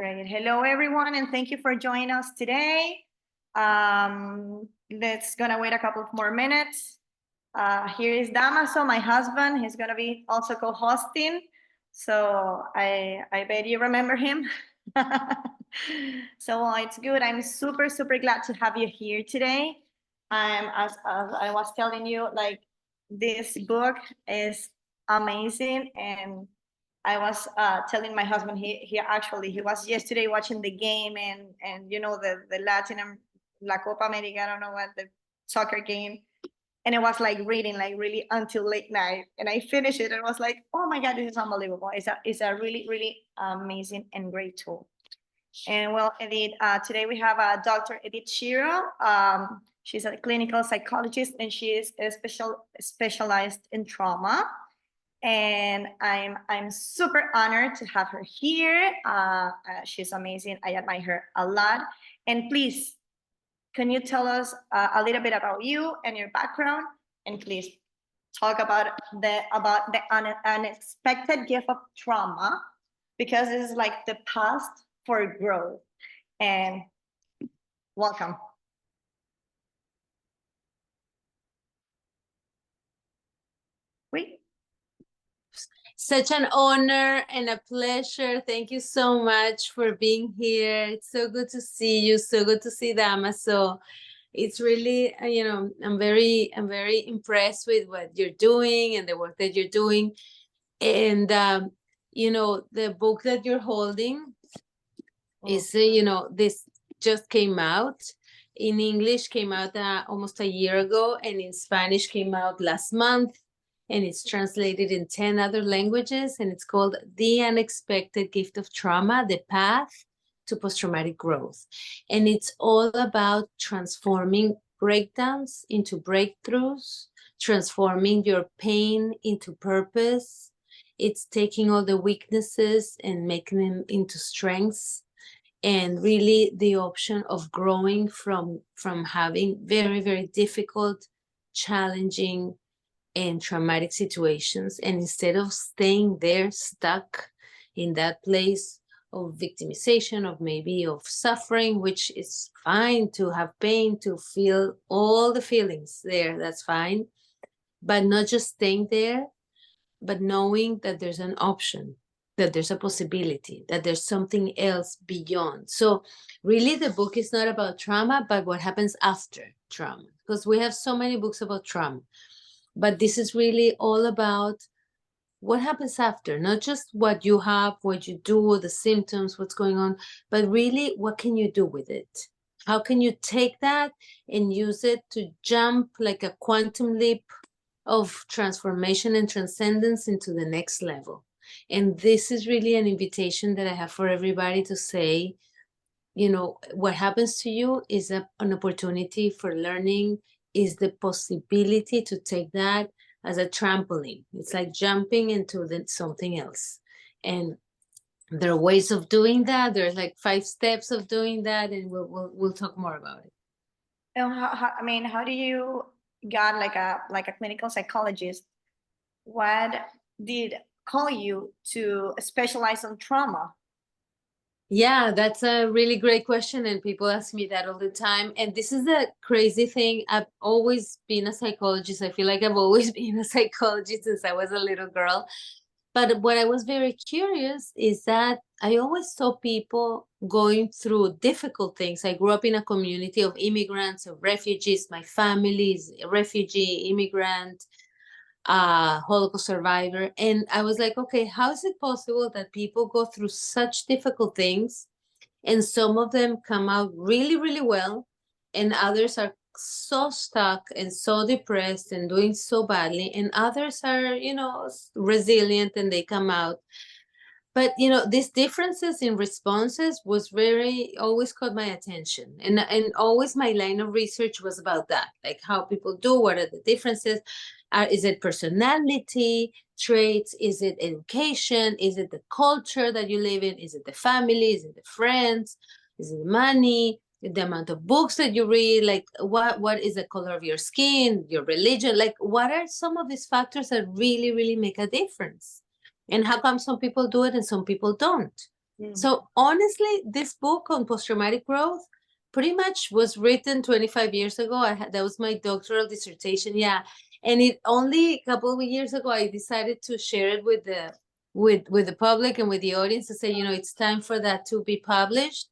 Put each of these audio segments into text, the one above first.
Great. Hello, everyone, and thank you for joining us today. Let's gonna wait a couple of more minutes. Here is Damaso, my husband. He's gonna be also co-hosting. So I bet you remember him. So it's good. I'm super, super glad to have you here today. As I was telling you, like this book is amazing, and I was telling my husband he was yesterday watching the game and you know the Latin La Copa America, I don't know what, the soccer game, and it was like reading like really until late night, and I finished it and was like, oh my god, this is unbelievable. It's a really, really amazing and great tool. And well, Edith, today we have Dr. Edith Shiro. She's a clinical psychologist and she is specialized in trauma. And I'm super honored to have her here. She's amazing. I admire her a lot. And please, can you tell us a little bit about you and your background? And please talk about the unexpected gift of trauma, because this is like the path for growth. And welcome. Wait. Such an honor and a pleasure. Thank you so much for being here. It's so good to see you. So good to see Damaso. It's really, I'm very impressed with what you're doing and the work that you're doing. And, the book that you're holding is, this just came out. In English, came out almost a year ago, and in Spanish came out last month. And it's translated in 10 other languages, and it's called The Unexpected Gift of Trauma, The Path to Post-Traumatic Growth. And it's all about transforming breakdowns into breakthroughs, transforming your pain into purpose. It's taking all the weaknesses and making them into strengths, and really the option of growing from having very, very difficult, challenging, and traumatic situations, and instead of staying there stuck in that place of victimization, of suffering, which is fine to have pain, to feel all the feelings there, that's fine, but not just staying there, but knowing that there's an option, that there's a possibility, that there's something else beyond. So really the book is not about trauma, but what happens after trauma, because we have so many books about trauma. But this is really all about what happens after, not just what you have, what you do, the symptoms, what's going on, but really what can you do with it? How can you take that and use it to jump like a quantum leap of transformation and transcendence into the next level? And this is really an invitation that I have for everybody to say, what happens to you is an opportunity for learning, is the possibility to take that as a trampoline. It's like jumping into something else. And there are ways of doing that. There's like 5 steps of doing that, and we'll talk more about it. And how do you got like a clinical psychologist? What did call you to specialize on trauma? Yeah, that's a really great question, and people ask me that all the time. And this is the crazy thing. I've always been a psychologist. I feel like I've always been a psychologist since I was a little girl. But what I was very curious is that I always saw people going through difficult things. I grew up in a community of immigrants, of refugees. My family is a refugee, immigrant, Holocaust survivor. And I was like, okay, how is it possible that people go through such difficult things and some of them come out really, really well, and others are so stuck and so depressed and doing so badly, and others are, resilient and they come out? But, these differences in responses was always caught my attention. And always my line of research was about that, like how people do, what are the differences? Is it personality traits? Is it education? Is it the culture that you live in? Is it the family? Is it the friends? Is it the money? The amount of books that you read? Like what is the color of your skin, your religion? Like what are some of these factors that really, really make a difference? And how come some people do it and some people don't? So honestly, this book on post-traumatic growth pretty much was written 25 years ago. That was my doctoral dissertation. Yeah. And it only a couple of years ago, I decided to share it with the public and with the audience to say, it's time for that to be published.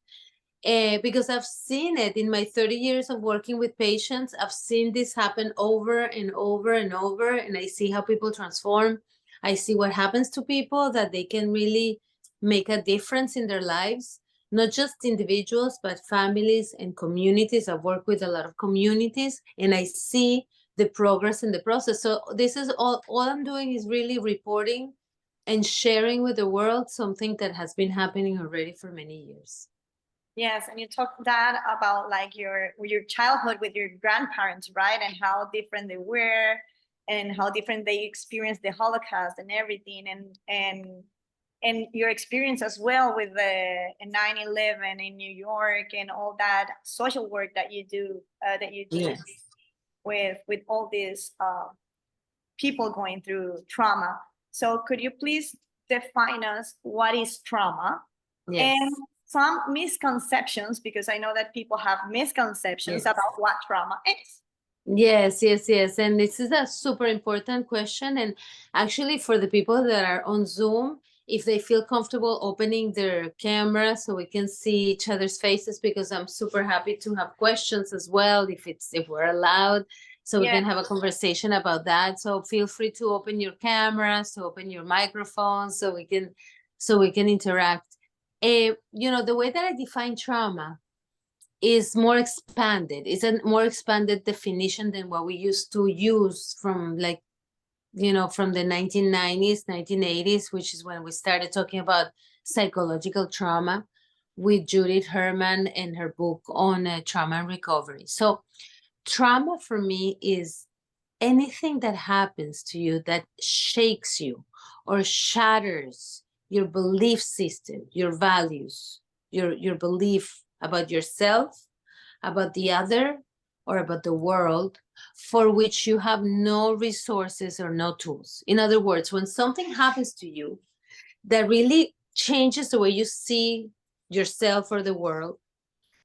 Because I've seen it in my 30 years of working with patients. I've seen this happen over and over and over, and I see how people transform. I see what happens to people, that they can really make a difference in their lives, not just individuals, but families and communities. I work with a lot of communities, and I see the progress in the process. So this is all I'm doing is really reporting and sharing with the world something that has been happening already for many years. Yes, and you talked that about like your childhood with your grandparents, right? And how different they were, and how different they experienced the Holocaust and everything, and your experience as well with the 9/11 in New York and all that social work that you do Yes. with all these people going through trauma. So could you please define us what is trauma? Yes. And some misconceptions, because I know that people have misconceptions about what trauma is. Yes. And this is a super important question. And actually, for the people that are on Zoom, if they feel comfortable opening their camera so we can see each other's faces, because I'm super happy to have questions as well, if we're allowed, so we can have a conversation about that. So feel free to open your cameras, to open your microphones, so we can interact. The way that I define trauma is more expanded. It's a more expanded definition than what we used to use from from the 1990s, 1980s, which is when we started talking about psychological trauma with Judith Herman and her book on trauma and recovery. So trauma for me is anything that happens to you that shakes you or shatters your belief system, your values, your belief about yourself, about the other, or about the world, for which you have no resources or no tools. In other words, when something happens to you that really changes the way you see yourself or the world,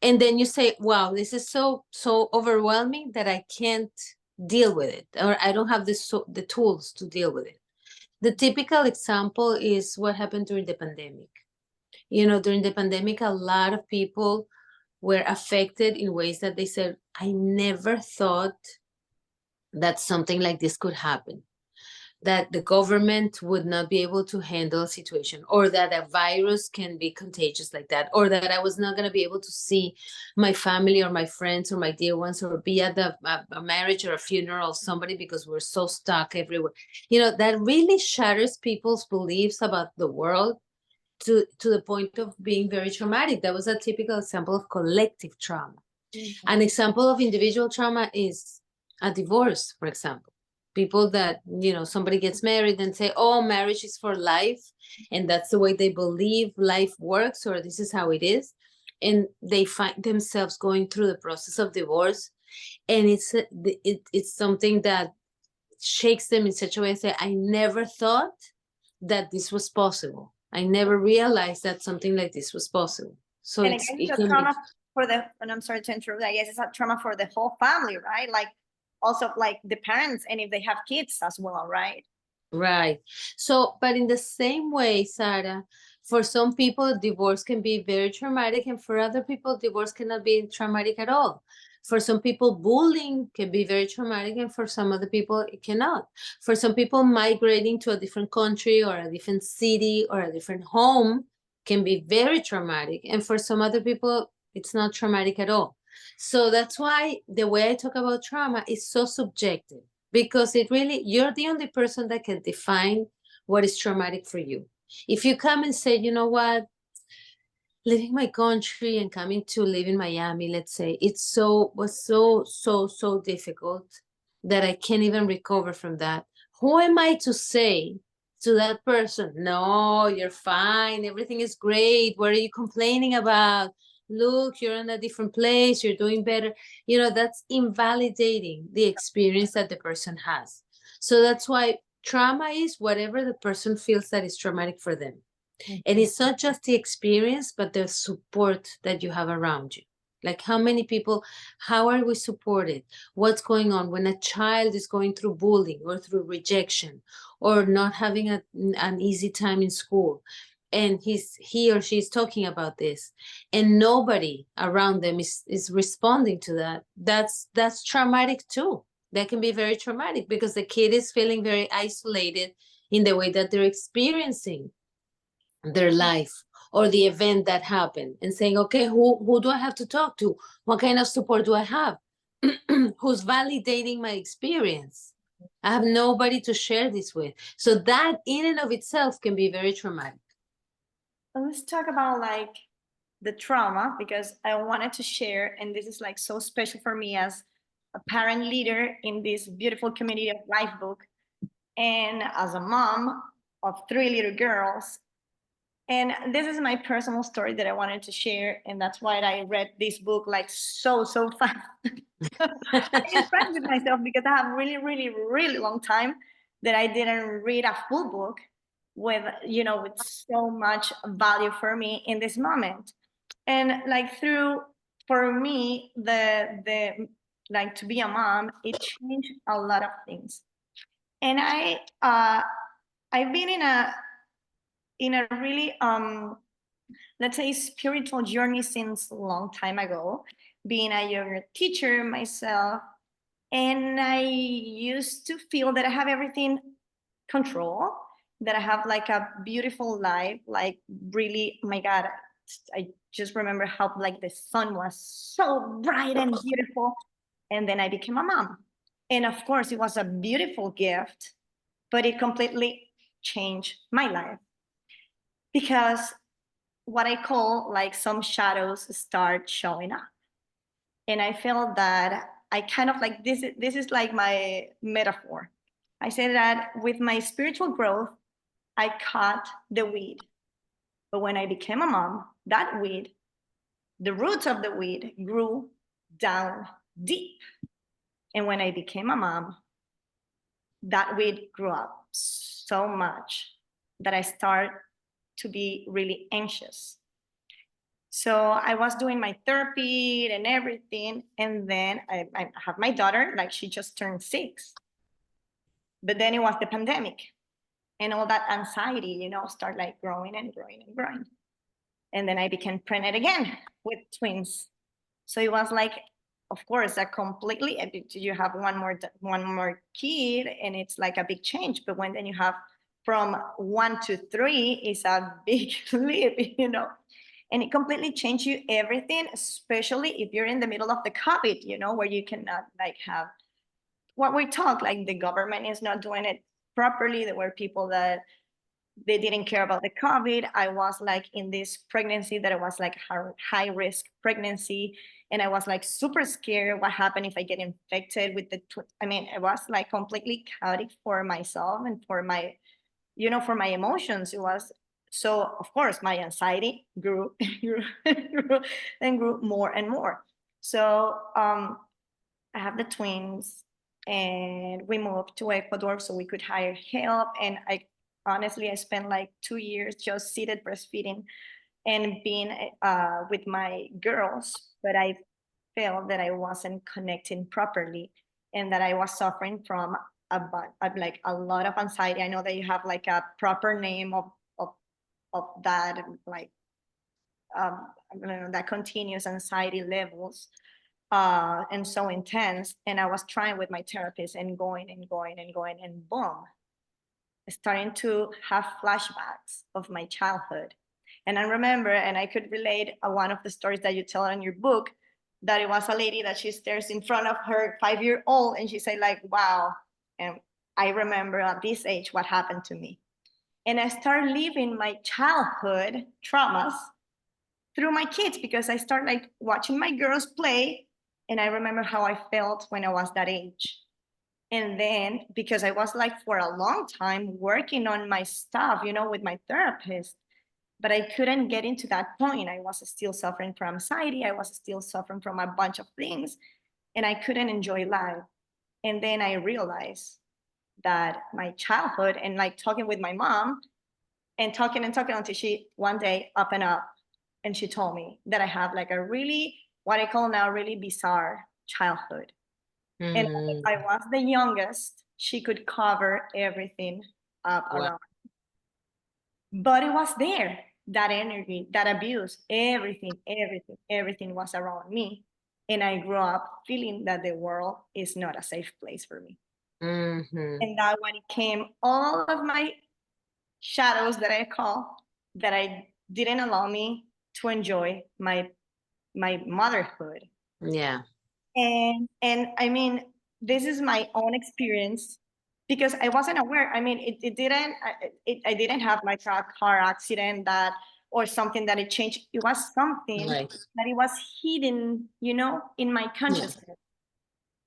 and then you say, wow, this is so overwhelming that I can't deal with it, or I don't have the tools to deal with it. The typical example is what happened during the pandemic. During the pandemic, a lot of people were affected in ways that they said, I never thought that something like this could happen, that the government would not be able to handle a situation, or that a virus can be contagious like that, or that I was not going to be able to see my family or my friends or my dear ones, or be at a marriage or a funeral of somebody because we're so stuck everywhere. That really shatters people's beliefs about the world to the point of being very traumatic. That was a typical example of collective trauma. Mm-hmm. An example of individual trauma is a divorce, for example. People that, somebody gets married and say, oh, marriage is for life, and that's the way they believe life works, or this is how it is. And they find themselves going through the process of divorce. And it's something that shakes them in such a way, say, I never thought that this was possible. I never realized that something like this was possible. So and it's a trauma for and I'm sorry to interrupt, I guess it's a trauma for the whole family, right? Like also like the parents, and if they have kids as well, right? Right. So, but in the same way, Sara, for some people, divorce can be very traumatic, and for other people, divorce cannot be traumatic at all. For some people, bullying can be very traumatic, and for some other people, it cannot. For some people, migrating to a different country or a different city or a different home can be very traumatic, and for some other people, it's not traumatic at all. So that's why the way I talk about trauma is so subjective, because you're the only person that can define what is traumatic for you. If you come and say, you know what, leaving my country and coming to live in Miami, let's say, was so difficult that I can't even recover from that. Who am I to say to that person, no, you're fine, everything is great, what are you complaining about? Look, you're in a different place, you're doing better. That's invalidating the experience that the person has. So that's why trauma is whatever the person feels that is traumatic for them. And it's not just the experience, but the support that you have around you. Like how many people, how are we supported? What's going on when a child is going through bullying or through rejection or not having an easy time in school? And he or she is talking about this, and nobody around them is responding to that. That's traumatic too. That can be very traumatic because the kid is feeling very isolated in the way that they're experiencing their life or the event that happened, and saying, okay, who do I have to talk to? What kind of support do I have? Who's validating my experience? I have nobody to share this with. So that in and of itself can be very traumatic. Let's talk about like the trauma, because I wanted to share, and this is like so special for me as a parent leader in this beautiful community of Lifebook, and as a mom of 3 little girls. And this is my personal story that I wanted to share, and that's why I read this book like so fast. I impressed with myself because I have really long time that I didn't read a full book with, with so much value for me in this moment. And like for me, the like to be a mom, it changed a lot of things. And I've been in a really let's say spiritual journey since a long time ago, being a yoga teacher myself. And I used to feel that I have everything control, that I have like a beautiful life, like really, oh my God, I just remember how like the sun was so bright and beautiful. And then I became a mom. And of course, it was a beautiful gift, but it completely changed my life because what I call like some shadows start showing up. And I felt that I kind of like this is like my metaphor. I say that with my spiritual growth, I cut the weed. But when I became a mom, that weed, the roots of the weed grew down deep. And when I became a mom, that weed grew up so much that I started to be really anxious. So I was doing my therapy and everything. And then I have my daughter, like she just turned 6. But then it was the pandemic and all that anxiety, start like growing and growing and growing. And then I became pregnant again with twins. So it was like, of course, a completely, you have one more kid and it's like a big change. But when then you have from 1 to 3 is a big leap, and it completely changes you everything, especially if you're in the middle of the COVID, where you cannot like have what we talk, like the government is not doing it properly. There were people that they didn't care about the COVID. I was like in this pregnancy that it was like high risk pregnancy. And I was like super scared. What happened if I get infected with it was like completely chaotic for myself and for my, for my emotions. It was so, of course, my anxiety grew, and grew more and more. So I have the twins and we moved to Ecuador so we could hire help. And honestly, I spent like 2 years just seated breastfeeding and being with my girls, but I felt that I wasn't connecting properly and that I was suffering from like a lot of anxiety. I know that you have like a proper name of that, like I don't know, that continuous anxiety levels and so intense. And I was trying with my therapist and going and going and going, and boom, starting to have flashbacks of my childhood. And I remember, and I could relate one of the stories that you tell in your book, that it was a lady that she stares in front of her 5-year-old and she said like, wow. And I remember at this age what happened to me. And I started living my childhood traumas through my kids because I started like watching my girls play. And I remember how I felt when I was that age. And then because I was like for a long time working on my stuff, with my therapist, but I couldn't get into that point. I was still suffering from anxiety. I was still suffering from a bunch of things and I couldn't enjoy life. And then I realized that my childhood and like talking with my mom, and talking until she one day opened up and she told me that I have like a really, what I call now, really bizarre childhood. And Mm. I was the youngest, she could cover everything up Wow. around. But it was there, that energy, that abuse, everything was around me. And I grew up feeling that the world is not a safe place for me. Mm-hmm. And that when it came, all of my shadows that I call, that I didn't allow me to enjoy my motherhood. Yeah. And I mean, this is my own experience because I wasn't aware. I mean, I didn't have like a car accident that or something that it changed. It was something Right. that it was hidden, in my consciousness.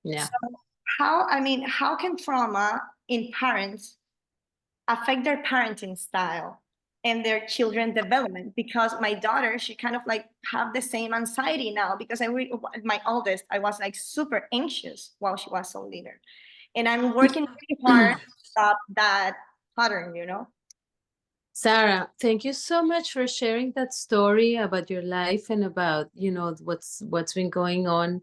Yeah. So how can trauma in parents affect their parenting style and their children development? Because my daughter, she kind of like have the same anxiety now because my oldest, I was like super anxious while she was so little, and I'm working really hard to stop that pattern. Sara, thank you so much for sharing that story about your life and about, what's been going on.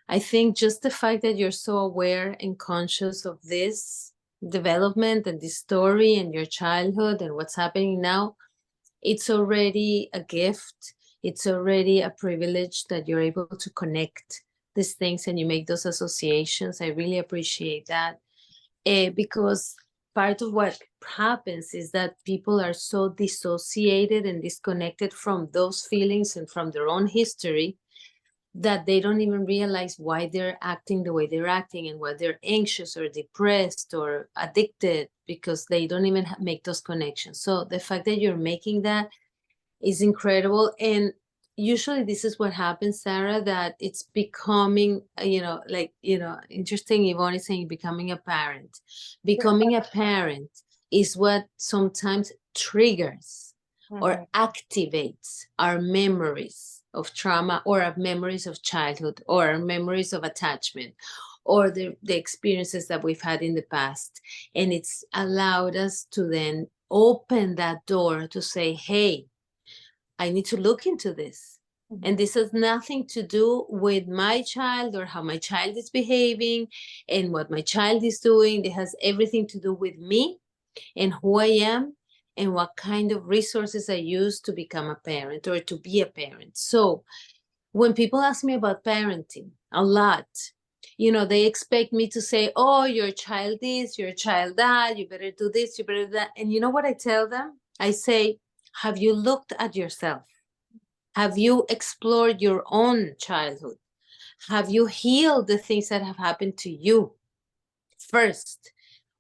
I think just the fact that you're so aware and conscious of this development and this story and your childhood and what's happening now, it's already a gift. It's already a privilege that you're able to connect these things and you make those associations. I really appreciate that. Because part of what happens is that people are so dissociated and disconnected from those feelings and from their own history that they don't even realize why they're acting the way they're acting and why they're anxious or depressed or addicted, because they don't even make those connections. So the fact that you're making that is incredible. And usually this is what happens, Sara, that it's becoming, interesting. Yvonne is saying becoming a parent. Becoming a parent is what sometimes triggers or activates our memories of trauma or our memories of childhood or our memories of attachment or the experiences that we've had in the past. And it's allowed us to then open that door to say, hey, I need to look into this. And this has nothing to do with my child or how my child is behaving and what my child is doing. It has everything to do with me and who I am and what kind of resources I use to become a parent or to be a parent. So when people ask me about parenting a lot, they expect me to say, oh, your child this, your child that, you better do this, you better do that. And you know what I tell them? I say, have you looked at yourself? Have you explored your own childhood? Have you healed the things that have happened to you first?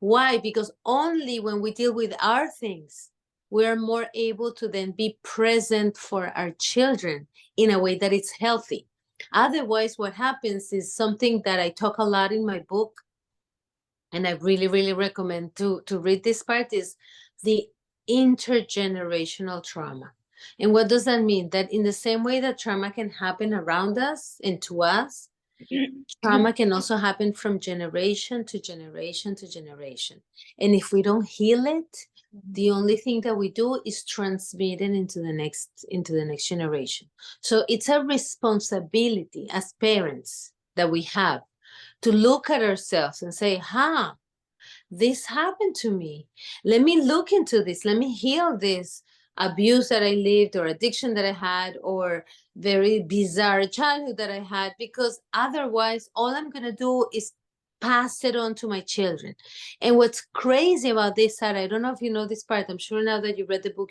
Why? Because only when we deal with our things, we're more able to then be present for our children in a way that it's healthy. Otherwise, what happens is something that I talk a lot in my book, and I really, really recommend to read this part, is the intergenerational trauma. And what does that mean? That in the same way that trauma can happen around us and to us, trauma can also happen from generation to generation to generation. And if we don't heal it, the only thing that we do is transmit it into the next generation. So it's a responsibility as parents that we have to look at ourselves and say, this happened to me. Let me look into this. Let me heal this abuse that I lived or addiction that I had or very bizarre childhood that I had, because otherwise all I'm going to do is pass it on to my children. And what's crazy about this, Sara, I don't know if you know this part. I'm sure now that you read the book,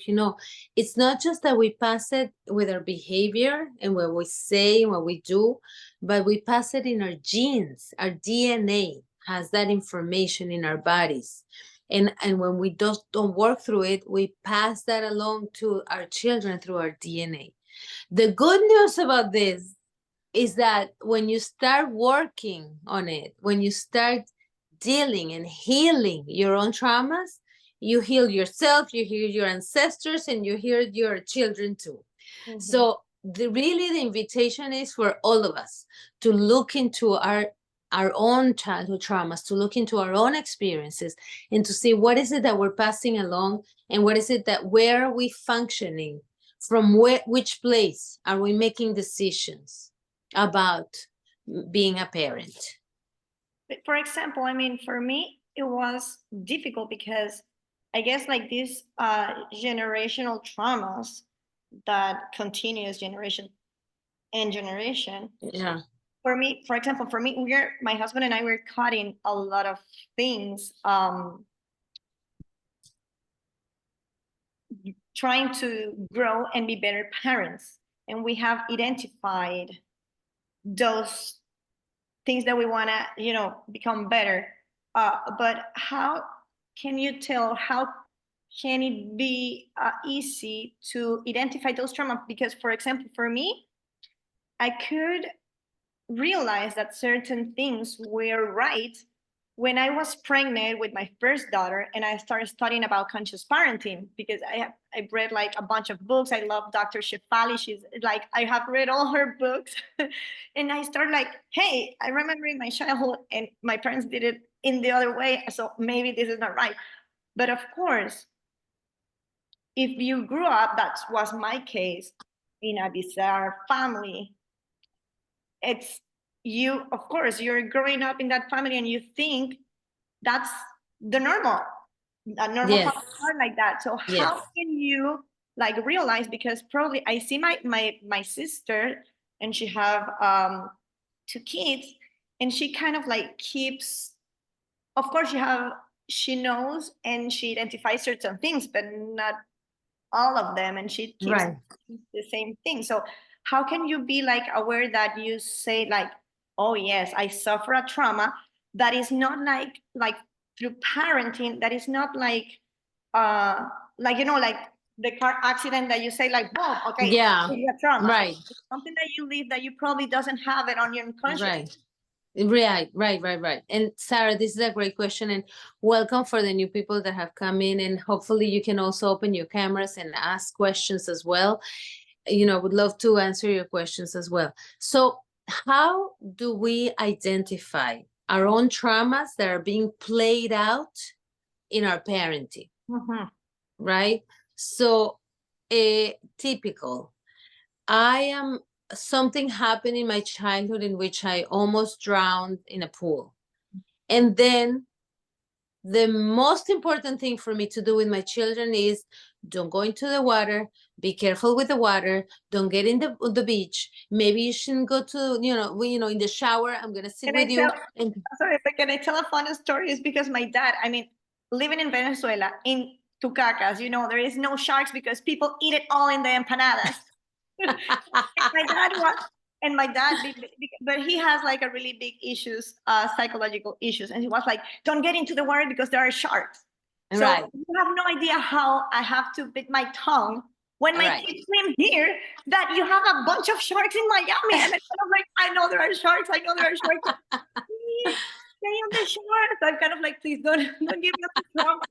it's not just that we pass it with our behavior and what we say and what we do, but we pass it in our genes. Our DNA has that information in our bodies. And when we don't work through it, we pass that along to our children through our DNA. The good news about this is that when you start working on it, when you start dealing and healing your own traumas, you heal yourself, you heal your ancestors, and you heal your children too. So really the invitation is for all of us to look into our our own childhood traumas, to look into our own experiences and to see what is it that we're passing along, and what is it that, where are we functioning, from which place are we making decisions about being a parent. For example, I mean, for me, it was difficult because I guess like these generational traumas that continues generation and generation. Yeah. For me, for example, for me, my husband and I were cutting a lot of things, trying to grow and be better parents. And we have identified those things that we want to, you know, become better. But how can you tell, how can it be easy to identify those traumas? Because, for example, for me, I could realize that certain things were right when I was pregnant with my first daughter, and I started studying about conscious parenting, because I've read like a bunch of books. I love Dr. Shefali. She's like, I have read all her books. And I started like, hey, I remember in my childhood and my parents did it in the other way, so maybe this is not right. But of course, if you grew up, that was my case, in a bizarre family, it's you, of course, you're growing up in that family and you think that's the normal, a normal Yes. family are like that. So Yes. how can you like realize, because probably I see my sister, and she have 2 kids, and she kind of like keeps, of course she knows and she identifies certain things, but not all of them, and she keeps Right. the same thing. So how can you be like aware that you say like, oh yes, I suffer a trauma that is not like through parenting, that is not like you know, like the car accident that you say like, boom, okay, Yeah. it's a trauma. Right. It's something that you live that you probably doesn't have it on your unconscious. Right. And Sarah, this is a great question, and welcome for the new people that have come in, and hopefully you can also open your cameras and ask questions as well. You know, would love to answer your questions as well. So how do we identify our own traumas that are being played out in our parenting? Mhm. Right? So typical, I am, something happened in my childhood in which I almost drowned in a pool. And then the most important thing for me to do with my children is don't go into the water, be careful with the water, don't get in the beach. Maybe you shouldn't go to, in the shower, I'm going to sit with you. Sorry, but can I tell a funny story? Is because my dad, I mean, living in Venezuela, in Tucacas, you know, there is no sharks because people eat it all in the empanadas. My dad, but he has like a really big issues, psychological issues. And he was like, don't get into the water because there are sharks. So Right. you have no idea how I have to bit my tongue when my kids swim here, that you have a bunch of sharks in Miami. And I'm like, I know there are sharks. I know there are sharks. Stay on the shore. So I'm kind of like, please don't give me the trauma.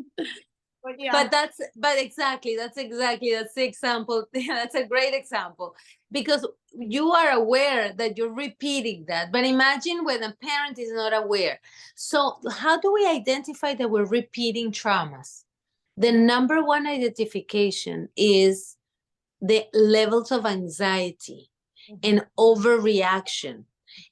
But yeah. But exactly, that's the example. That's a great example, because you are aware that you're repeating that. But imagine when a parent is not aware. So how do we identify that we're repeating traumas? The number one identification is the levels of anxiety and overreaction.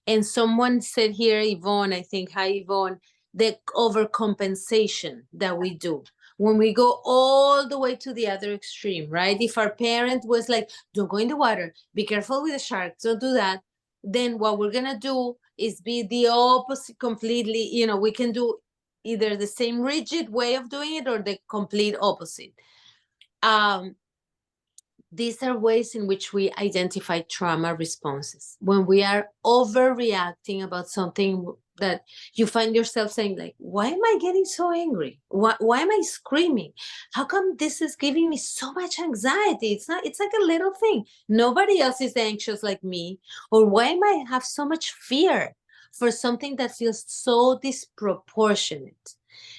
And someone said here, Yvonne, I think, hi Yvonne, the overcompensation that we do when we go all the way to the other extreme, right? If our parent was like, don't go in the water, be careful with the sharks, don't do that, then what we're gonna do is be the opposite completely. We can do either the same rigid way of doing it or the complete opposite. These are ways in which we identify trauma responses. When we are overreacting about something that you find yourself saying like, why am I getting so angry? Why am I screaming? How come this is giving me so much anxiety? It's like a little thing. Nobody else is anxious like me. Or why am I have so much fear for something that feels so disproportionate?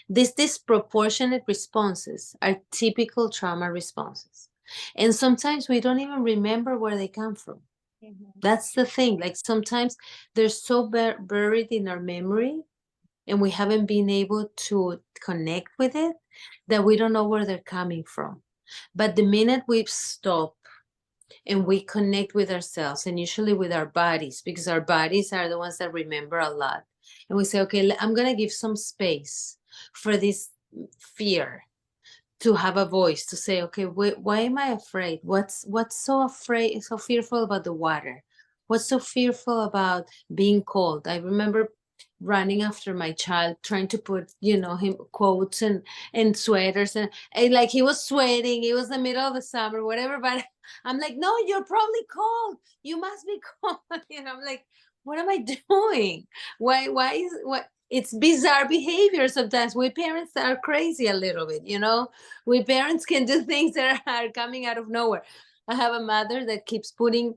These disproportionate responses are typical trauma responses. And sometimes we don't even remember where they come from. That's the thing. Like sometimes they're so buried in our memory and we haven't been able to connect with it that we don't know where they're coming from. But the minute we stop and we connect with ourselves and usually with our bodies, because our bodies are the ones that remember a lot, and we say, okay, I'm going to give some space for this fear to have a voice, to say, okay, why am I afraid? What's so fearful about the water? What's so fearful about being cold? I remember running after my child, trying to put, him coats and sweaters, and like he was sweating. It was the middle of the summer, whatever. But I'm like, no, you're probably cold. You must be cold. I'm like, what am I doing? What? It's bizarre behavior sometimes. We parents are crazy a little bit, We parents can do things that are coming out of nowhere. I have a mother that keeps putting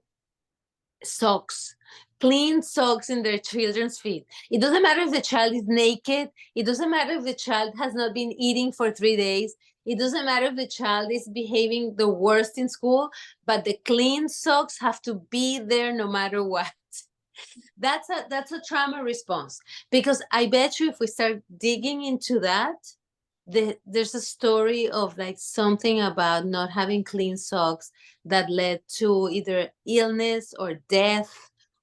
socks, clean socks in their children's feet. It doesn't matter if the child is naked. It doesn't matter if the child has not been eating for 3 days. It doesn't matter if the child is behaving the worst in school, but the clean socks have to be there no matter what. That's a trauma response, because I bet you if we start digging into that, there's a story of like something about not having clean socks that led to either illness or death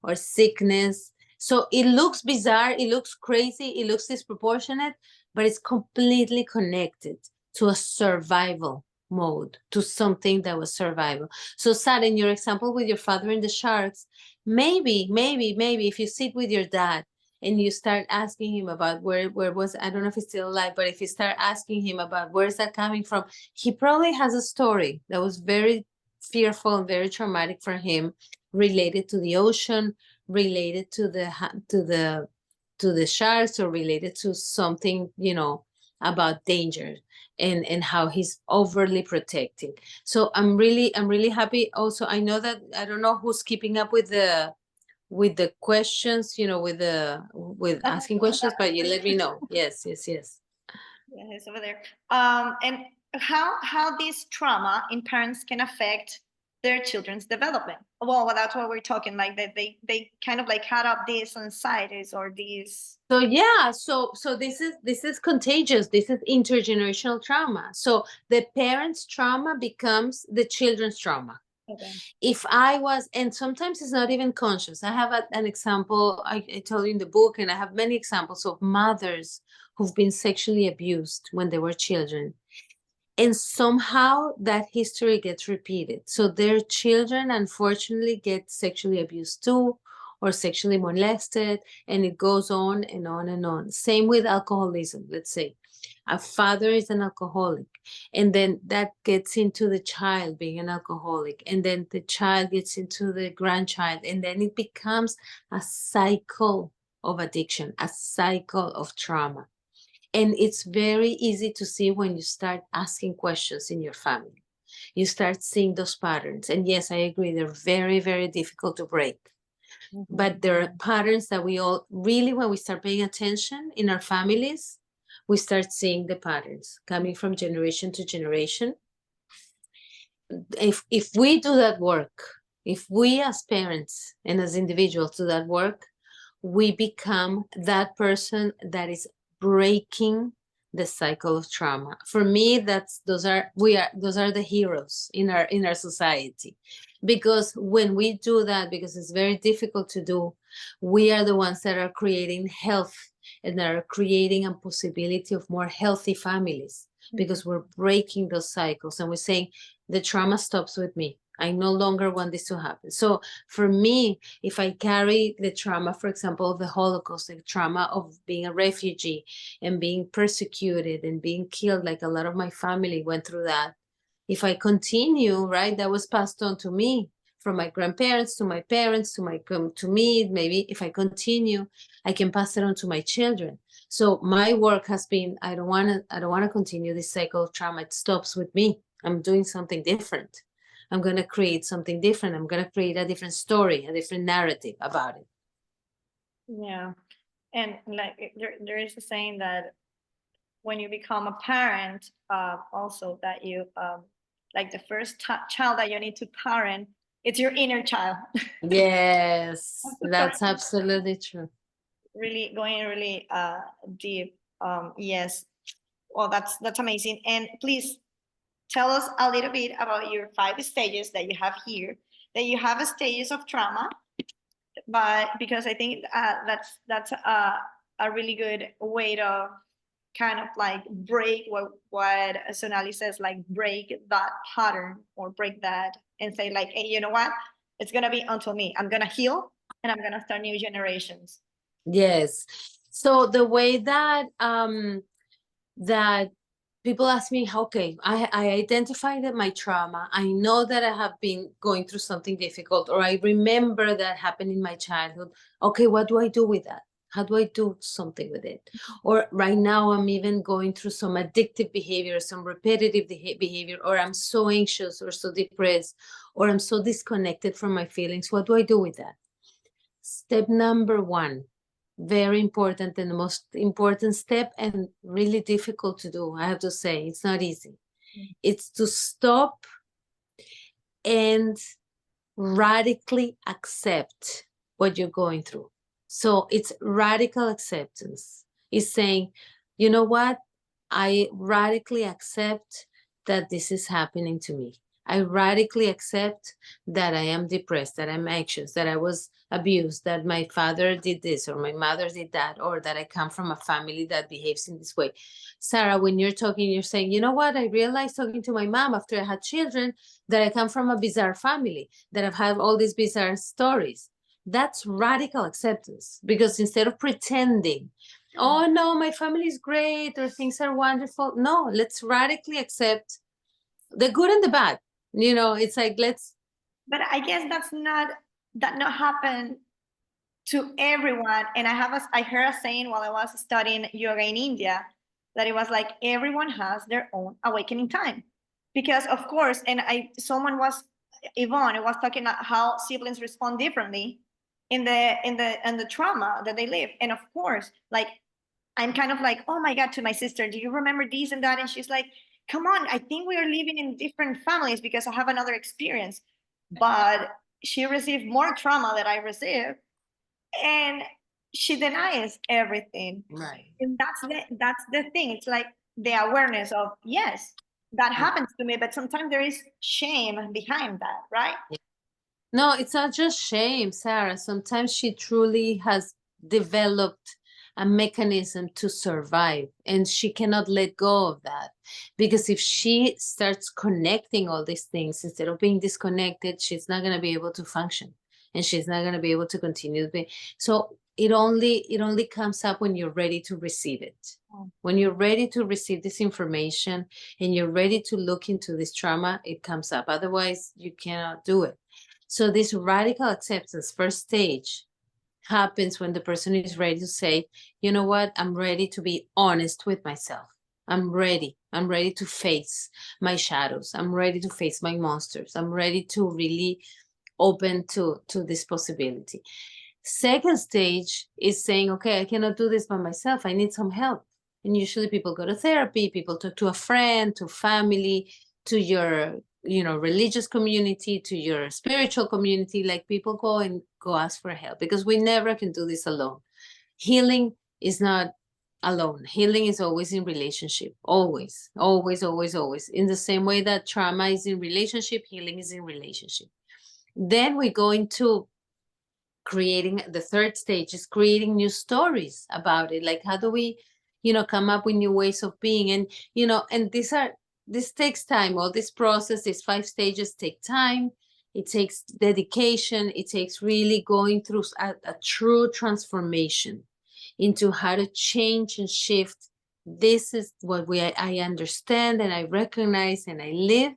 or sickness. So it looks bizarre, it looks crazy, it looks disproportionate, but it's completely connected to a survival mode, to something that was survival. So Sara, in your example with your father and the sharks, maybe if you sit with your dad and you start asking him about where was, I don't know if he's still alive, but if you start asking him about where's that coming from, he probably has a story that was very fearful and very traumatic for him, related to the ocean, related to the sharks, or related to something, about danger, and how he's overly protecting. So I'm really happy. Also, I know that I don't know who's keeping up with the questions, with asking questions, but you let me know. Yes. Yeah, it's over there. And how this trauma in parents can affect their children's development. Well, that's what we're talking, like that they kind of like had up these anxieties or these. So yeah, so this is contagious. This is intergenerational trauma. So the parents' trauma becomes the children's trauma. Okay. If I was, and sometimes it's not even conscious. I have an example, I told you in the book, and I have many examples of mothers who've been sexually abused when they were children. And somehow that history gets repeated. So their children, unfortunately, get sexually abused too, or sexually molested, and it goes on and on and on. Same with alcoholism, let's say. A father is an alcoholic, and then that gets into the child being an alcoholic, and then the child gets into the grandchild, and then it becomes a cycle of addiction, a cycle of trauma. And it's very easy to see when you start asking questions in your family. You start seeing those patterns. And yes, I agree, they're very, very difficult to break. But there are patterns that we all really, when we start paying attention in our families, we start seeing the patterns coming from generation to generation. If we do that work, if we as parents and as individuals do that work, we become that person that is breaking the cycle of trauma. For me, those are the heroes in our society, because when we do that, because it's very difficult to do, we are the ones that are creating health and that are creating a possibility of more healthy families, because we're breaking those cycles and we're saying the trauma stops with me. I no longer want this to happen. So for me, if I carry the trauma, for example, of the Holocaust, the trauma of being a refugee and being persecuted and being killed, like a lot of my family went through that. If I continue, right, that was passed on to me from my grandparents to my parents to me. Maybe if I continue, I can pass it on to my children. So my work has been, I don't want to continue this cycle of trauma. It stops with me. I'm doing something different. I'm going to create something different. I'm going to create a different story, a different narrative about it. Yeah. And like there is a saying that when you become a parent, also that you like the first child that you need to parent It's your inner child. Yes, that's Sorry. absolutely true. Really going really deep. Yes. Well, that's amazing. And please tell us a little bit about your 5 stages that you have here. That you have stages of trauma, but because I think that's a really good way to kind of like break what Sonali says, like break that pattern or break that and say like, hey, you know what? It's gonna be until me. I'm gonna heal and I'm gonna start new generations. Yes. So the way that that people ask me, okay, I identified that my trauma, I know that I have been going through something difficult, or I remember that happened in my childhood. Okay, what do I do with that? How do I do something with it? Or right now I'm even going through some addictive behavior, some repetitive behavior, or I'm so anxious or so depressed, or I'm so disconnected from my feelings. What do I do with that? Step number 1, very important and the most important step, and really difficult to do, I have to say. It's not easy. It's to stop and radically accept what you're going through. So it's radical acceptance. It's saying, you know what? I radically accept that this is happening to me. I radically accept that I am depressed, that I'm anxious, that I was abused, that my father did this or my mother did that, or that I come from a family that behaves in this way. Sarah, when you're talking, you're saying, you know what? I realized talking to my mom after I had children that I come from a bizarre family, that I've had all these bizarre stories. That's radical acceptance, because instead of pretending, oh no, my family is great or things are wonderful. No, let's radically accept the good and the bad. It's like, let's. But I guess that not happen to everyone. And I heard a saying while I was studying yoga in India, that it was like everyone has their own awakening time. Because of course, and Yvonne was talking about how siblings respond differently in the trauma that they live. And of course, like I'm kind of like, oh my God, to my sister, do you remember this and that? And she's like, come on, I think we are living in different families because I have another experience. But she received more trauma than I received, and she denies everything. Right. And that's the thing. It's like the awareness of, yes, that happens to me, but sometimes there is shame behind that, right? No, it's not just shame, Sarah. Sometimes she truly has developed a mechanism to survive, and she cannot let go of that. Because if she starts connecting all these things instead of being disconnected, she's not going to be able to function, and she's not going to be able to continue. So it only comes up when you're ready to receive it. When you're ready to receive this information and you're ready to look into this trauma, it comes up. Otherwise, you cannot do it. So this radical acceptance, first stage, happens when the person is ready to say, you know what, I'm ready to be honest with myself. I'm ready to face my shadows. I'm ready to face my monsters. I'm ready to really open to this possibility. Second stage is saying, okay, I cannot do this by myself. I need some help. And usually people go to therapy, people talk to a friend, to family, to your religious community, to your spiritual community. Like, people go ask for help, because we never can do this alone. Healing is not alone. Healing is always in relationship. Always, always, always, always. In the same way that trauma is in relationship, healing is in relationship. Then we go into creating, the third stage is creating new stories about it. Like, how do we come up with new ways of being? And and this takes time. All this process, these 5 stages take time. It takes dedication. It takes really going through a true transformation into how to change and shift. This is what I understand and I recognize and I live,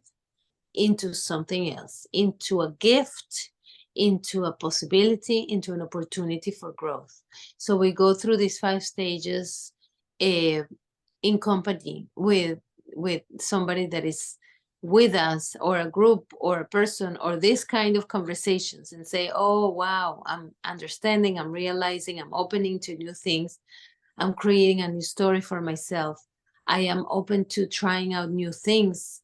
into something else, into a gift, into a possibility, into an opportunity for growth. So we go through these 5 stages in company with somebody that is with us, or a group or a person, or this kind of conversations, and say, oh wow, I'm understanding, I'm realizing, I'm opening to new things, I'm creating a new story for myself, I am open to trying out new things,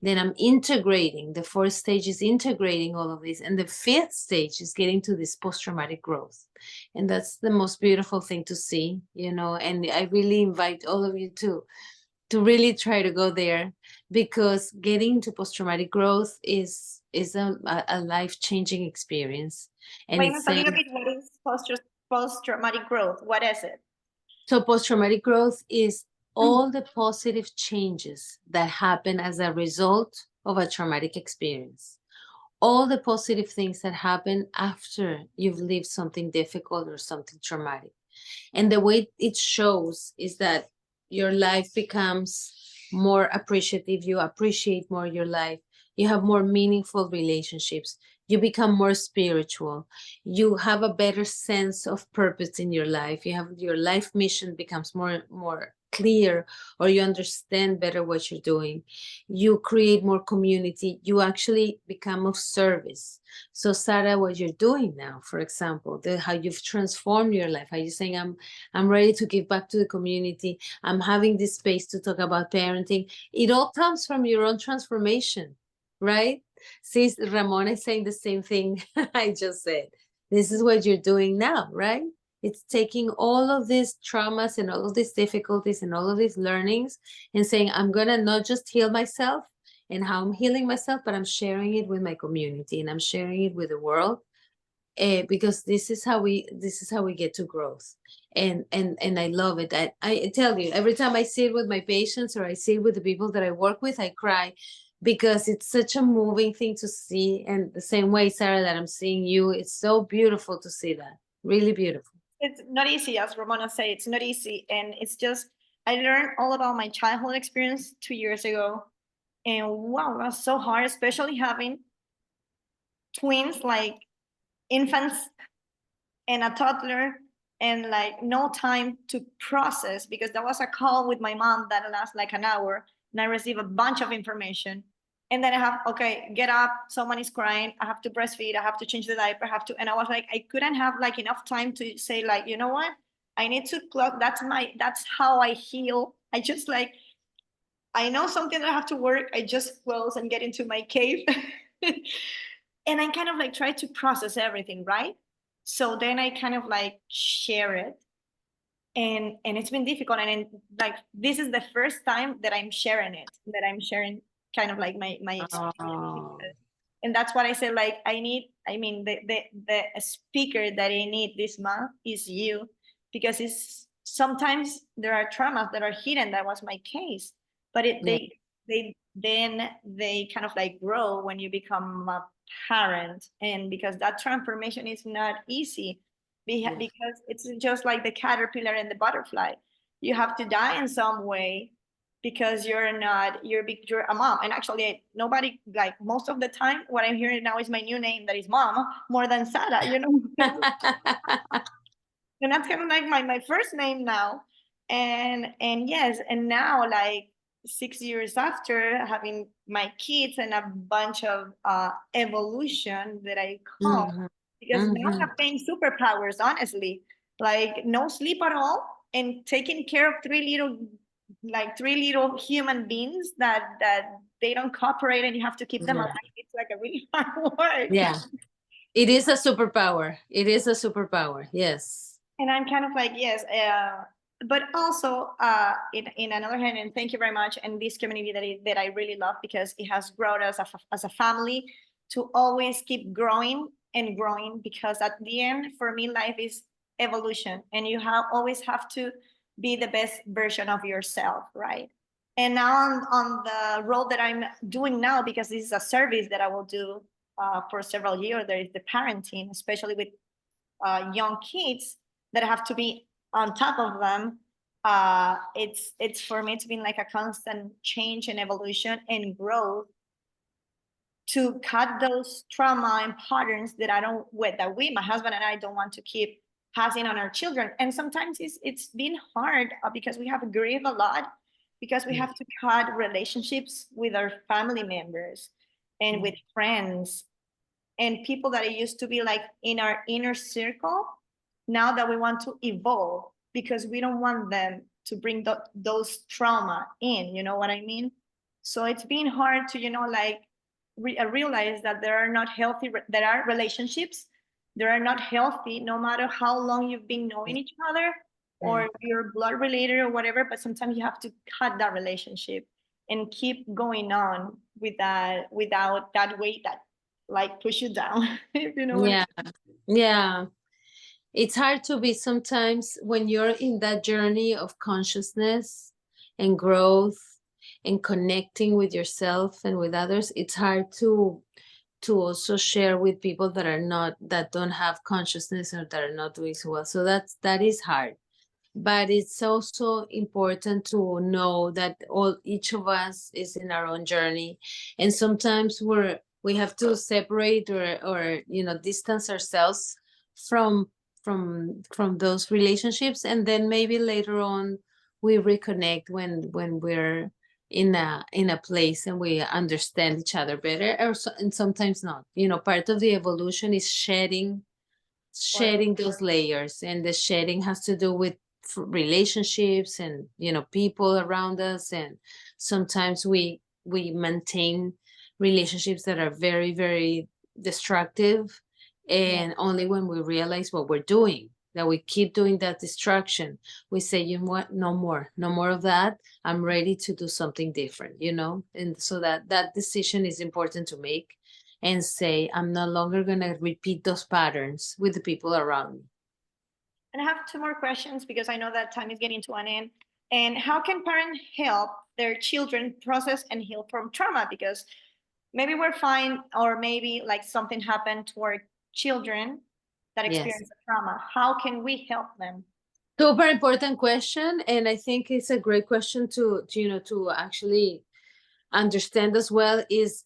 Then I'm integrating. The fourth stage is integrating all of this. And the fifth stage is getting to this post-traumatic growth. And that's the most beautiful thing to see, you know, and I really invite all of you to really try to go there, because getting to post-traumatic growth is a life-changing experience. And Wait, it's a little saying, bit, what is post-traumatic growth? What is it? so post-traumatic growth is all the positive changes that happen as a result of a traumatic experience. All the positive things that happen after you've lived something difficult or something traumatic. And the way it shows is that your life becomes more appreciative. You appreciate more your life. You have more meaningful relationships. You become more spiritual. You have a better sense of purpose in your life. You have your life mission becomes more clear, or you understand better what you're doing. You create more community. You actually become of service. So Sara, what you're doing now, for example, how you've transformed your life, how you're saying, I'm ready to give back to the community. I'm having this space to talk about parenting. It all comes from your own transformation, right? See, Ramon is saying the same thing I just said. This is what you're doing now, right? It's taking all of these traumas and all of these difficulties and all of these learnings and saying, I'm going to not just heal myself and how I'm healing myself, but I'm sharing it with my community and I'm sharing it with the world. Because this is how we get to growth. And I love it. I tell you, every time I see it with my patients or I see it with the people that I work with, I cry, because it's such a moving thing to see. And the same way, Sara, that I'm seeing you, it's so beautiful to see that. Really beautiful. It's not easy, as Ramona said, it's not easy. And it's just, I learned all about my childhood experience 2 years ago. And wow, it was so hard, especially having twins, like infants and a toddler, and like no time to process, because there was a call with my mom that lasted like an hour and I received a bunch of information. And then I have, okay, get up, someone is crying, I have to breastfeed, I have to change the diaper, I have to, and I was like, I couldn't have like enough time to say like, you know what? I need to clock, that's how I heal. I just like, I know something that I have to work, I just close and get into my cave. And I kind of like try to process everything, right? So then I kind of like share it. And it's been difficult. And like this is the first time that I'm sharing it, that I'm sharing kind of like my experience. Oh. And that's what I said, like I mean the speaker that I need this month is you, because it's sometimes there are traumas that are hidden. That was my case. But Yeah. they kind of like grow when you become a parent, and because that transformation is not easy, because it's just like the caterpillar and the butterfly. You have to die in some way, because you're a mom. And actually nobody, like most of the time what I'm hearing now is my new name, that is mom, more than Sara, you know. And that's kind of like my first name now. And yes, and now like 6 years after having my kids and a bunch of evolution that I call, Mhm. because now Mhm. I'm paying superpowers, honestly, like no sleep at all and taking care of three little human beings that they don't cooperate and you have to keep them Yeah. alive. It's like a really hard work. Yeah. It is a superpower. It is a superpower. Yes. And I'm kind of like, yes, but also in another hand, and thank you very much, and this community that I really love, because it has grown us as a family to always keep growing and growing, because at the end, for me, life is evolution, and you always have to be the best version of yourself, right? And now on the role that I'm doing now, because this is a service that I will do for several years, there is the parenting, especially with young kids that have to be on top of them. It's for me to be like a constant change and evolution and growth, to cut those trauma and patterns that I don't with that we, my husband and I, don't want to keep passing on our children. And sometimes it's been hard because we have grieved a lot, because we have to cut relationships with our family members and with friends and people that it used to be like in our inner circle, now that we want to evolve, because we don't want them to bring those trauma in, you know what I mean? So it's been hard to, like realize that there are not healthy, there are relationships that are not healthy, no matter how long you've been knowing each other or you're blood related or whatever, but sometimes you have to cut that relationship and keep going on with that, without that weight that like push you down, if you know what I mean. Yeah, yeah. It's hard to be sometimes when you're in that journey of consciousness and growth and connecting with yourself and with others. It's hard to also share with people that are not, that don't have consciousness or that are not doing so well. So that is hard. But it's also important to know that each of us is in our own journey, and sometimes we have to separate or distance ourselves from those relationships, and then maybe later on we reconnect when we're in a place and we understand each other better, and sometimes not. Part of the evolution is shedding those layers, and the shedding has to do with relationships and people around us, and sometimes we maintain relationships that are very, very destructive, and only when we realize what we're doing, that we keep doing that destruction, we say, you know what, no more of that, I'm ready to do something different. And so that decision is important to make, and say, I'm no longer going to repeat those patterns with the people around me. And I have two more questions because I know that time is getting to an end. And how can parents help their children process and heal from trauma? Because maybe we're fine, or maybe like something happened to our children that experience trauma. How can we help them? Super important question, and I think it's a great question to actually understand as well. Is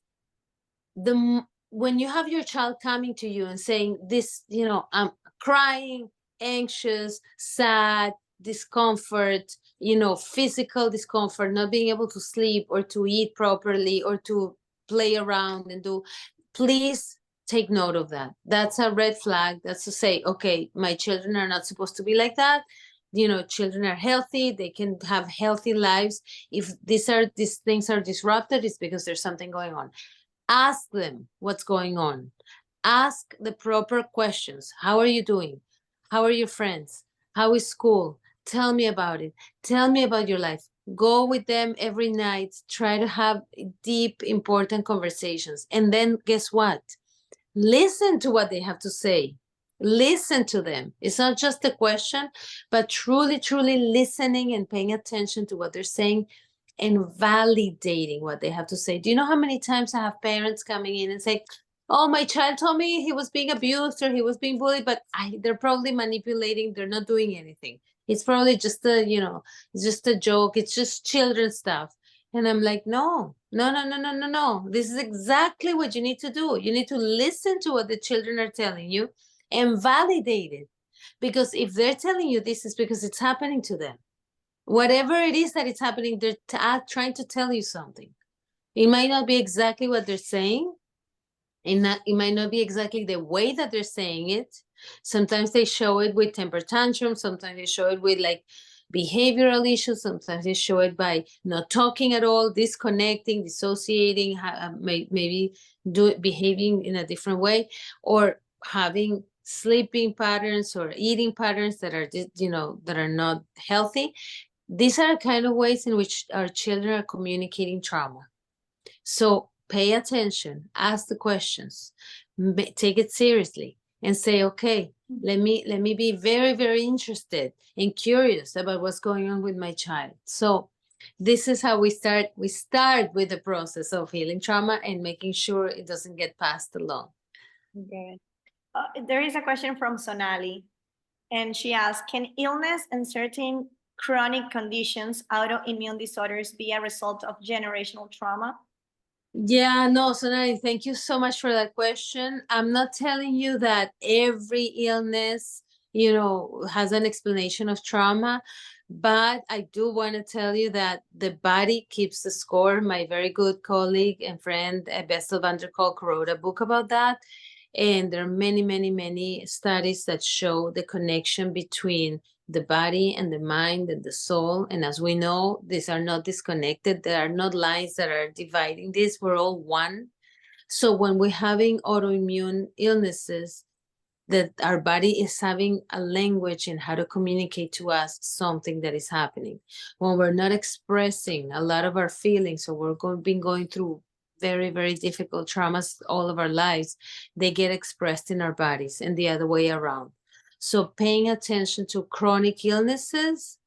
when you have your child coming to you and saying this, I'm crying, anxious, sad, discomfort, physical discomfort, not being able to sleep or to eat properly or to play around and do, please take note of that. That's a red flag. That's to say, okay, my children are not supposed to be like that. Children are healthy. They can have healthy lives. If these things are disrupted, it's because there's something going on. Ask them what's going on. Ask the proper questions. How are you doing? How are your friends? How is school? Tell me about it. Tell me about your life. Go with them every night. Try to have deep, important conversations. And then guess what? Listen to what they have to say. Listen to them. It's not just a question, but truly, truly listening and paying attention to what they're saying and validating what they have to say. Do you know how many times I have parents coming in and say, oh, my child told me he was being abused or he was being bullied, but they're probably manipulating. They're not doing anything. It's probably just it's just a joke. It's just children's stuff. And I'm like, no. This is exactly what you need to do. You need to listen to what the children are telling you and validate it. Because if they're telling you this, is because it's happening to them. Whatever it is that it's happening, they're trying to tell you something. It might not be exactly what they're saying. It might not be exactly the way that they're saying it. Sometimes they show it with temper tantrums. Sometimes they show it with like behavioral issues. Sometimes they show it by not talking at all, disconnecting, dissociating, maybe behaving in a different way, or having sleeping patterns or eating patterns that are that are not healthy. These are kind of ways in which our children are communicating trauma. So pay attention, ask the questions, take it seriously, and say, okay, let me be very, very interested and curious about what's going on with my child. So this is how we start. We start with the process of healing trauma and making sure it doesn't get passed along. Okay. There is a question from Sonali, and she asks, can illness and certain chronic conditions, autoimmune disorders, be a result of generational trauma? Yeah, no, Sonali, thank you so much for that question. I'm not telling you that every illness, has an explanation of trauma, but I do want to tell you that the body keeps the score. My very good colleague and friend, Bessel van der Kolk, wrote a book about that. And there are many, many, many studies that show the connection between the body and the mind and the soul. And as we know, these are not disconnected. There are not lines that are dividing this. We're all one. So when we're having autoimmune illnesses, that our body is having a language in how to communicate to us something that is happening. When we're not expressing a lot of our feelings, or been going through very, very difficult traumas all of our lives, they get expressed in our bodies and the other way around. So paying attention to chronic illnesses,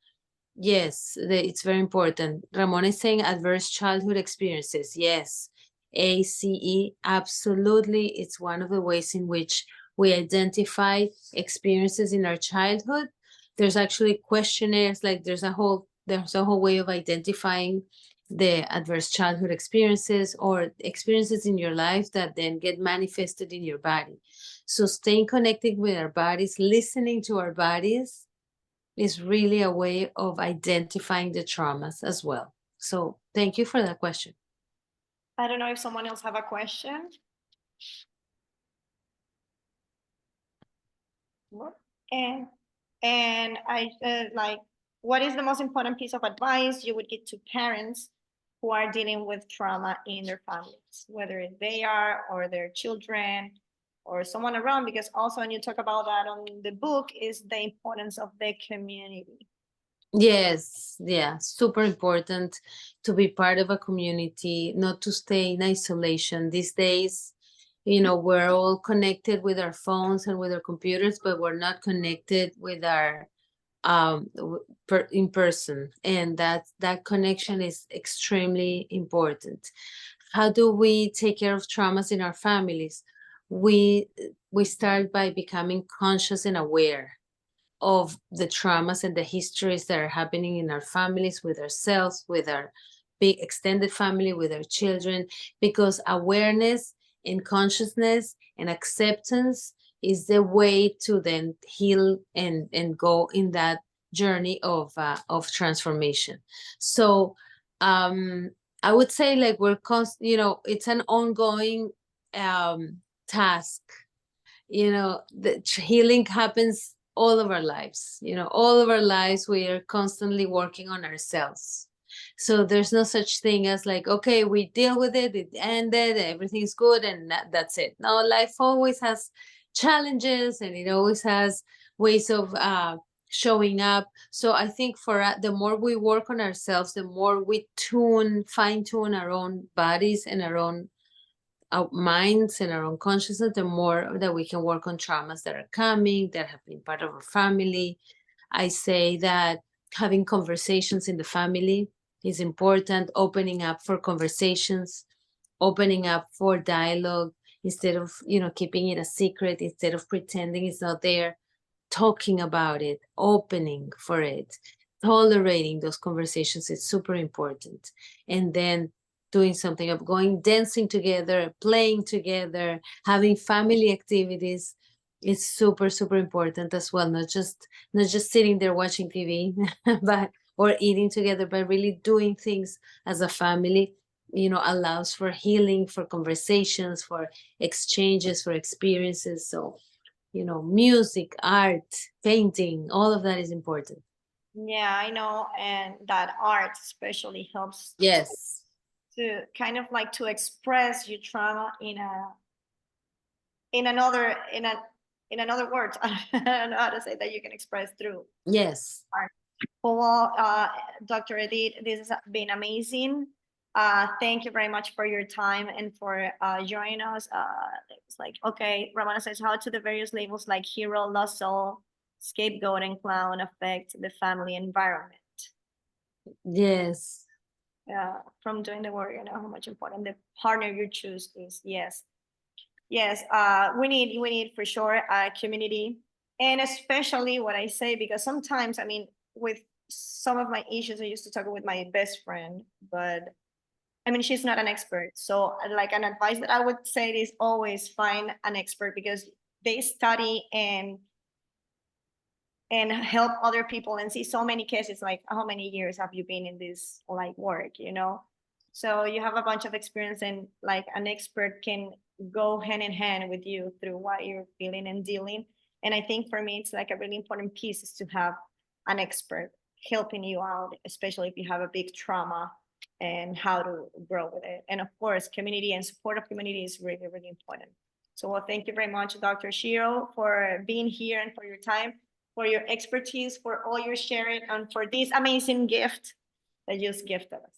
yes, it's very important. Ramon is saying adverse childhood experiences. Yes, ACE, absolutely. It's one of the ways in which we identify experiences in our childhood. There's actually questionnaires, like there's a whole way of identifying the adverse childhood experiences or experiences in your life that then get manifested in your body. So staying connected with our bodies, listening to our bodies, is really a way of identifying the traumas as well. So thank you for that question. I don't know if someone else have a question. And I like, what is the most important piece of advice you would give to parents who are dealing with trauma in their families, whether they are or their children or someone around? Because also, when you talk about that on the book, is the importance of the community. Yes, yeah, super important to be part of a community, not to stay in isolation. These days, we're all connected with our phones and with our computers, but we're not connected with our in person, and that connection is extremely important. How do we take care of traumas in our families? We start by becoming conscious and aware of the traumas and the histories that are happening in our families, with ourselves, with our big extended family, with our children, because awareness and consciousness and acceptance is the way to then heal and go in that journey of transformation. So I would say, like, it's an ongoing task. The healing happens all of our lives. All of our lives we are constantly working on ourselves. So there's no such thing as like, okay, we deal with it, it ended, everything's good, and that's it. No, life always has challenges, and it always has ways of showing up. So I think the more we work on ourselves, the more we fine tune our own bodies and our minds and our own consciousness, the more that we can work on traumas that are coming, that have been part of our family. I say that having conversations in the family is important, opening up for conversations, opening up for dialogue, instead of, keeping it a secret, instead of pretending it's not there, talking about it, opening for it, tolerating those conversations is super important. And then doing something of going dancing together, playing together, having family activities is super, super important as well. Not just sitting there watching TV, or eating together, but really doing things as a family, allows for healing, for conversations, for exchanges, for experiences. So, music, art, painting, all of that is important. Yeah, I know. And that art especially helps. Yes. To kind of like to express your trauma in another words. I don't know how to say that you can express through Yes. art. Well, Dr. Edith, this has been amazing. Thank you very much for your time and for joining us. It's like, okay, Ramona says, how do the various labels like hero, lost soul, scapegoat, and clown affect the family environment? Yes. From doing the work, how much important the partner you choose is. Yes. We need for sure a community, and especially what I say, because sometimes, I mean, with some of my issues, I used to talk with my best friend, but I mean, she's not an expert. So like an advice that I would say is always find an expert, because they study and help other people and see so many cases. Like, how many years have you been in this like work, so you have a bunch of experience, and like an expert can go hand in hand with you through what you're feeling and dealing. And I think for me, it's like a really important piece is to have an expert helping you out, especially if you have a big trauma, and how to grow with it. And of course, community and support of community is really, really important. So well, thank you very much, Dr. Shiro, for being here and for your time, for your expertise, for all your sharing, and for this amazing gift that you just gifted us.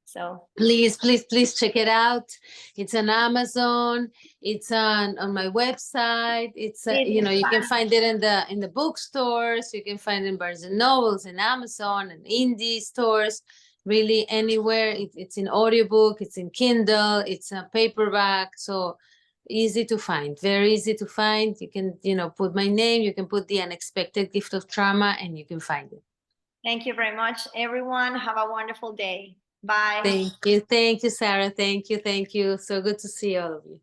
So please, please, please check it out. It's on Amazon. It's on my website. It's you know, you can find it in the bookstores. You can find it in Barnes and Nobles, and Amazon, and indie stores. Really anywhere. It's in audiobook. It's in Kindle. It's a paperback. So easy to find. Very easy to find. You can, you know, put my name. You can put The Unexpected Gift of Trauma, and you can find it. Thank you very much, everyone. Have a wonderful day. Bye. Thank you. Thank you, Sarah. Thank you. Thank you. So good to see all of you.